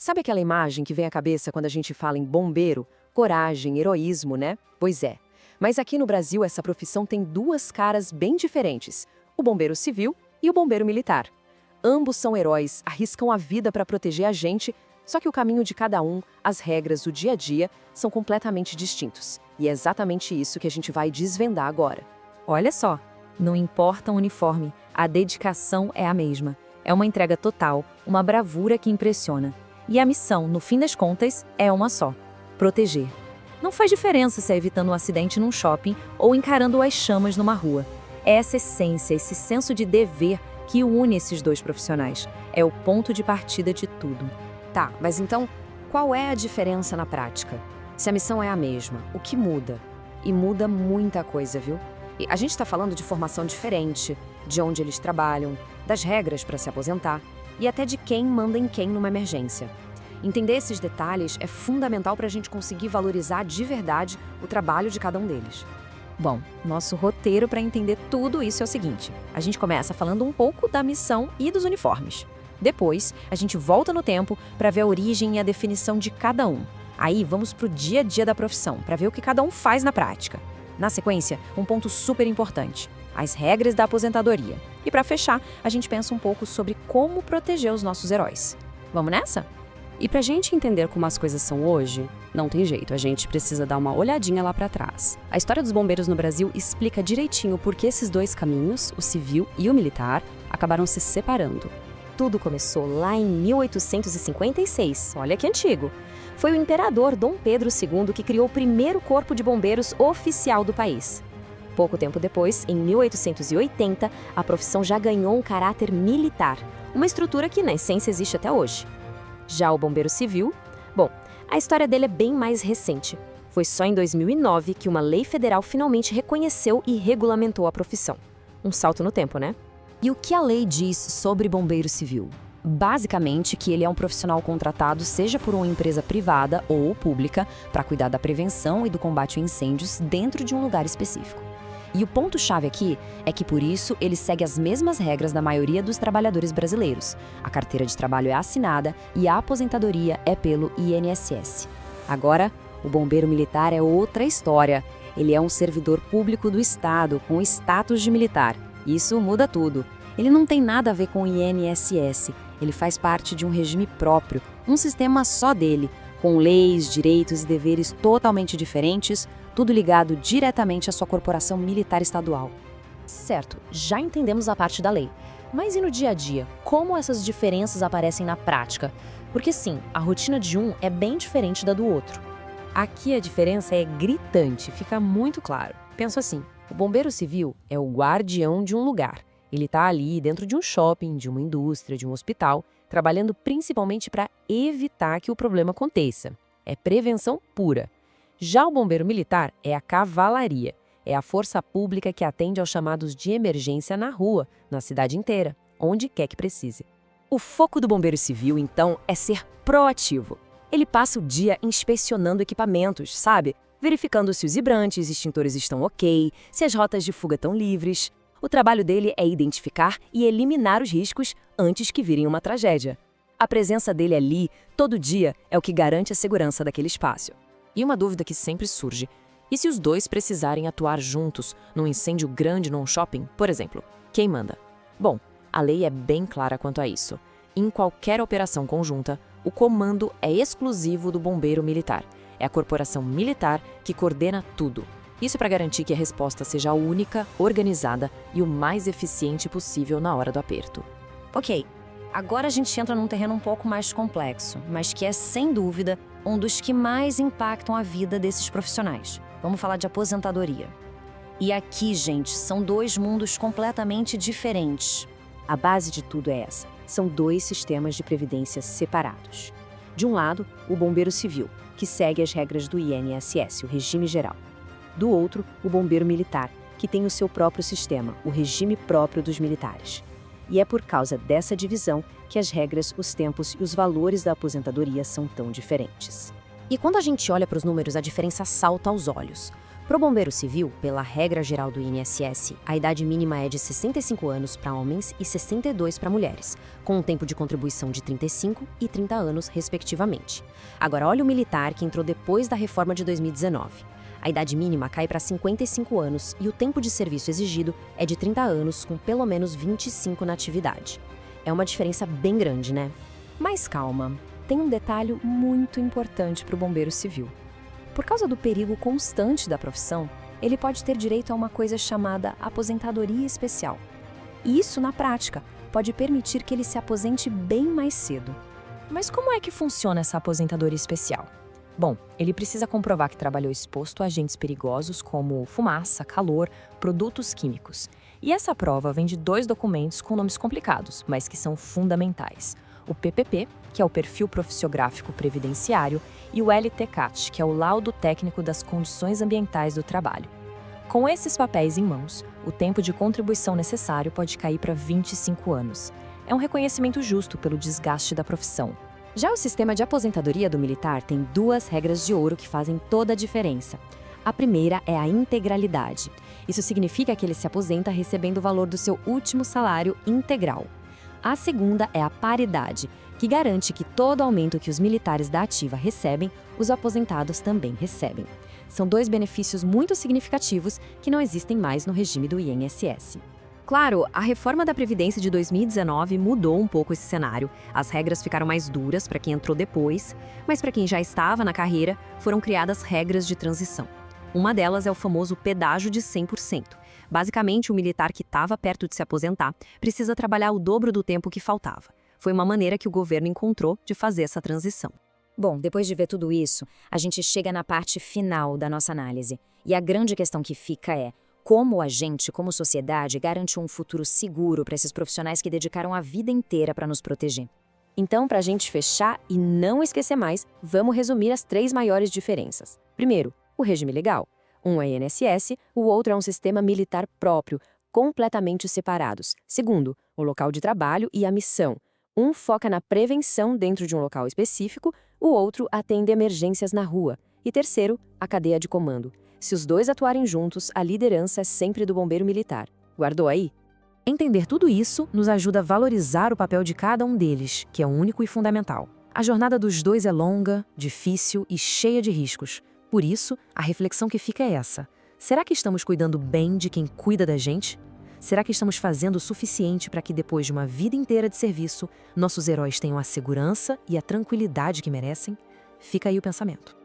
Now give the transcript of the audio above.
Sabe aquela imagem que vem à cabeça quando a gente fala em bombeiro? Coragem, heroísmo, né? Pois é. Mas aqui no Brasil essa profissão tem duas caras bem diferentes: o bombeiro civil e o bombeiro militar. Ambos são heróis, arriscam a vida para proteger a gente, só que o caminho de cada um, as regras, o dia a dia, são completamente distintos. E é exatamente isso que a gente vai desvendar agora. Olha só, não importa o uniforme, a dedicação é a mesma. É uma entrega total, uma bravura que impressiona. E a missão, no fim das contas, é uma só: proteger. Não faz diferença se é evitando um acidente num shopping ou encarando as chamas numa rua. É essa essência, esse senso de dever que une esses dois profissionais. É o ponto de partida de tudo. Tá, mas então, qual é a diferença na prática? Se a missão é a mesma, o que muda? E muda muita coisa, viu? E a gente está falando de formação diferente, de onde eles trabalham, das regras para se aposentar e até de quem manda em quem numa emergência. Entender esses detalhes é fundamental para a gente conseguir valorizar de verdade o trabalho de cada um deles. Bom, nosso roteiro para entender tudo isso é o seguinte: a gente começa falando um pouco da missão e dos uniformes. Depois, a gente volta no tempo para ver a origem e a definição de cada um. Aí vamos para o dia a dia da profissão, para ver o que cada um faz na prática. Na sequência, um ponto super importante: as regras da aposentadoria. E para fechar, a gente pensa um pouco sobre como proteger os nossos heróis. Vamos nessa? E pra gente entender como as coisas são hoje, não tem jeito, a gente precisa dar uma olhadinha lá pra trás. A história dos bombeiros no Brasil explica direitinho por que esses dois caminhos, o civil e o militar, acabaram se separando. Tudo começou lá em 1856, olha que antigo. Foi o imperador Dom Pedro II que criou o primeiro corpo de bombeiros oficial do país. Pouco tempo depois, em 1880, a profissão já ganhou um caráter militar, uma estrutura que, na essência, existe até hoje. Já o bombeiro civil, bom, a história dele é bem mais recente. Foi só em 2009 que uma lei federal finalmente reconheceu e regulamentou a profissão. Um salto no tempo, né? E o que a lei diz sobre bombeiro civil? Basicamente que ele é um profissional contratado, seja por uma empresa privada ou pública, para cuidar da prevenção e do combate a incêndios dentro de um lugar específico. E o ponto-chave aqui é que, por isso, ele segue as mesmas regras da maioria dos trabalhadores brasileiros. A carteira de trabalho é assinada e a aposentadoria é pelo INSS. Agora, o bombeiro militar é outra história. Ele é um servidor público do Estado, com status de militar. Isso muda tudo. Ele não tem nada a ver com o INSS. Ele faz parte de um regime próprio, um sistema só dele, com leis, direitos e deveres totalmente diferentes, tudo ligado diretamente à sua corporação militar estadual. Certo, já entendemos a parte da lei. Mas e no dia a dia? Como essas diferenças aparecem na prática? Porque sim, a rotina de um é bem diferente da do outro. Aqui a diferença é gritante, fica muito claro. Pensa assim, o bombeiro civil é o guardião de um lugar. Ele está ali dentro de um shopping, de uma indústria, de um hospital, trabalhando principalmente para evitar que o problema aconteça. É prevenção pura. Já o bombeiro militar é a cavalaria. É a força pública que atende aos chamados de emergência na rua, na cidade inteira, onde quer que precise. O foco do bombeiro civil, então, é ser proativo. Ele passa o dia inspecionando equipamentos, sabe? Verificando se os hidrantes e extintores estão ok, se as rotas de fuga estão livres. O trabalho dele é identificar e eliminar os riscos antes que virem uma tragédia. A presença dele ali, todo dia, é o que garante a segurança daquele espaço. E uma dúvida que sempre surge: e se os dois precisarem atuar juntos num incêndio grande num shopping, por exemplo? Quem manda? Bom, a lei é bem clara quanto a isso. Em qualquer operação conjunta, o comando é exclusivo do bombeiro militar. É a corporação militar que coordena tudo. Isso para garantir que a resposta seja única, organizada e o mais eficiente possível na hora do aperto. Ok, agora a gente entra num terreno um pouco mais complexo, mas que é, sem dúvida, um dos que mais impactam a vida desses profissionais. Vamos falar de aposentadoria. E aqui, gente, são dois mundos completamente diferentes. A base de tudo é essa. São dois sistemas de previdência separados. De um lado, o bombeiro civil, que segue as regras do INSS, o regime geral. Do outro, o bombeiro militar, que tem o seu próprio sistema, o regime próprio dos militares. E é por causa dessa divisão que as regras, os tempos e os valores da aposentadoria são tão diferentes. E quando a gente olha para os números, a diferença salta aos olhos. Pro bombeiro civil, pela regra geral do INSS, a idade mínima é de 65 anos para homens e 62 para mulheres, com um tempo de contribuição de 35 e 30 anos, respectivamente. Agora, olha o militar que entrou depois da reforma de 2019. A idade mínima cai para 55 anos e o tempo de serviço exigido é de 30 anos, com pelo menos 25 na atividade. É uma diferença bem grande, né? Mas calma, tem um detalhe muito importante para o bombeiro civil. Por causa do perigo constante da profissão, ele pode ter direito a uma coisa chamada aposentadoria especial. E isso, na prática, pode permitir que ele se aposente bem mais cedo. Mas como é que funciona essa aposentadoria especial? Bom, ele precisa comprovar que trabalhou exposto a agentes perigosos como fumaça, calor, produtos químicos. E essa prova vem de 2 documentos com nomes complicados, mas que são fundamentais. O PPP, que é o Perfil Profissiográfico Previdenciário, e o LTCAT, que é o Laudo Técnico das Condições Ambientais do Trabalho. Com esses papéis em mãos, o tempo de contribuição necessário pode cair para 25 anos. É um reconhecimento justo pelo desgaste da profissão. Já o sistema de aposentadoria do militar tem 2 regras de ouro que fazem toda a diferença. A primeira é a integralidade. Isso significa que ele se aposenta recebendo o valor do seu último salário integral. A segunda é a paridade, que garante que todo aumento que os militares da ativa recebem, os aposentados também recebem. São 2 benefícios muito significativos que não existem mais no regime do INSS. Claro, a reforma da Previdência de 2019 mudou um pouco esse cenário. As regras ficaram mais duras para quem entrou depois, mas para quem já estava na carreira, foram criadas regras de transição. Uma delas é o famoso pedágio de 100%. Basicamente, o militar que estava perto de se aposentar precisa trabalhar o dobro do tempo que faltava. Foi uma maneira que o governo encontrou de fazer essa transição. Bom, depois de ver tudo isso, a gente chega na parte final da nossa análise. E a grande questão que fica é: como a gente, como sociedade, garante um futuro seguro para esses profissionais que dedicaram a vida inteira para nos proteger? Então, para a gente fechar e não esquecer mais, vamos resumir as 3 maiores diferenças. Primeiro, o regime legal. Um é INSS, o outro é um sistema militar próprio, completamente separados. Segundo, o local de trabalho e a missão. Um foca na prevenção dentro de um local específico, o outro atende emergências na rua. E terceiro, a cadeia de comando. Se os 2 atuarem juntos, a liderança é sempre do bombeiro militar. Guardou aí? Entender tudo isso nos ajuda a valorizar o papel de cada um deles, que é único e fundamental. A jornada dos 2 é longa, difícil e cheia de riscos. Por isso, a reflexão que fica é essa: será que estamos cuidando bem de quem cuida da gente? Será que estamos fazendo o suficiente para que, depois de uma vida inteira de serviço, nossos heróis tenham a segurança e a tranquilidade que merecem? Fica aí o pensamento.